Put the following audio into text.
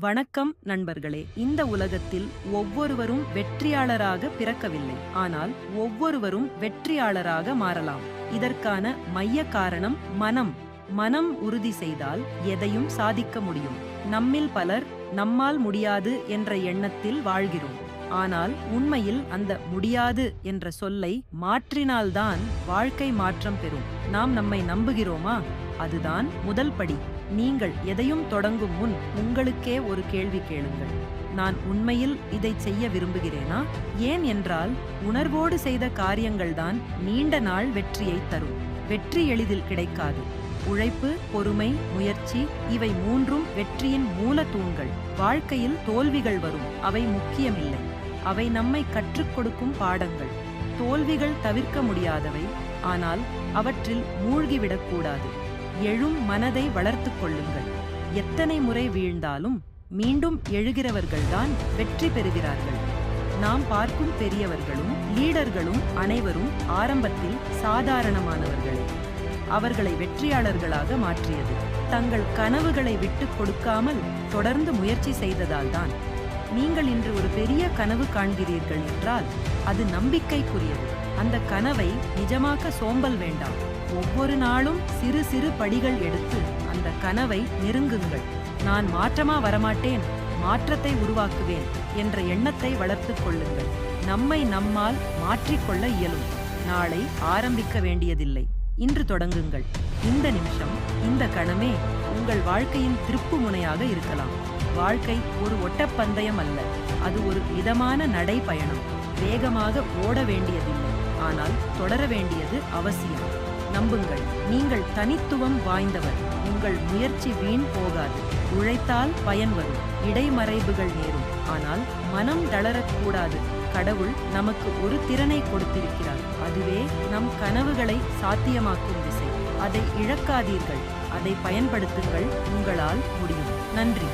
வணக்கம் நண்பர்களே. இந்த உலகத்தில் ஒவ்வொருவரும் வெற்றியாளராக பிறக்கவில்லை, ஆனால் ஒவ்வொருவரும் வெற்றியாளராக மாறலாம். இதற்கான மைய காரணம் மனம். மனம் உறுதி செய்தால் எதையும் சாதிக்க முடியும். நம்மில் பலர் நம்மால் முடியாது என்ற எண்ணத்தில் வாழ்கிறோம். ஆனால் உண்மையில் அந்த முடியாது என்ற சொல்லை மாற்றினால்தான் வாழ்க்கை மாற்றம் பெறும். நாம் நம்மை நம்புகிறோமா? அதுதான் முதல் படி. நீங்கள் எதையும் தொடங்கும் முன் உங்களுக்கே ஒரு கேள்வி கேளுங்கள். நான் உண்மையில் இதை செய்ய விரும்புகிறேனா? ஏன் என்றால் உணர்வோடு செய்த காரியங்கள்தான் நீண்ட நாள் வெற்றியை தரும். வெற்றி எளிதில் கிடைக்காது. உழைப்பு, பொறுமை, முயற்சி இவை மூன்றும் வெற்றியின் மூல தூண்கள். வாழ்க்கையில் தோல்விகள் வரும், அவை முக்கியமில்லை. அவை நம்மை கற்றுக் கொடுக்கும் பாடங்கள். தோல்விகள் தவிர்க்க முடியாதவை, ஆனால் அவற்றில் மூழ்கிவிடக்கூடாது. எழும் மனதை வளர்த்துக் கொள்ளுங்கள். எத்தனை முறை வீழ்ந்தாலும் மீண்டும் எழுகிறவர்கள்தான் வெற்றி பெறுகிறார்கள். நாம் பார்க்கும் பெரியவர்களும் லீடர்களும் அனைவரும் ஆரம்பத்தில் சாதாரணமானவர்களே. அவர்களை வெற்றியாளர்களாக மாற்றியது தங்கள் கனவுகளை விட்டுக் கொடுக்காமல் தொடர்ந்து முயற்சி செய்ததால்தான். நீங்கள் இன்று ஒரு பெரிய கனவு காண்கிறீர்கள் என்றால் அது நம்பிக்கைக்குரியது. அந்த கனவை நிஜமாக்க சோம்பல் வேண்டாம். ஒவ்வொரு நாளும் சிறு சிறு படிகள் எடுத்து அந்த கனவை நெருங்குங்கள். நான் மாற்றமா வரமாட்டேன், மாற்றத்தை உருவாக்குவேன் என்ற எண்ணத்தை வளர்த்துக் கொள்ளுங்கள். நம்மை நம்மால் மாற்றிக்கொள்ள இயலும். நாளை ஆரம்பிக்க வேண்டியதில்லை, இன்று தொடங்குங்கள். இந்த நிமிஷம், இந்த கணமே உங்கள் வாழ்க்கையின் திருப்பு முனையாக இருக்கலாம். வாழ்க்கை ஒரு ஒட்டப்பந்தயம் அல்ல, அது ஒரு மிதமான நடைப்பயணம். வேகமாக ஓட வேண்டியதில்லை, ஆனால் தொடர வேண்டியது அவசியம். நம்புங்கள், நீங்கள் தனித்துவம் வாய்ந்தவர். உங்கள் முயற்சி வீண் போகாது. உழைத்தால் பயன் வரும். இடைமறைவுகள் நேரும், ஆனால் மனம் தளரக்கூடாது. கடவுள் நமக்கு ஒரு திறனை கொடுத்திருக்கிறார். அதுவே நம் கனவுகளை சாத்தியமாக்கும் திசை. அதை இழக்காதீர்கள், அதை பயன்படுத்துங்கள். உங்களால் முடியும். நன்றி.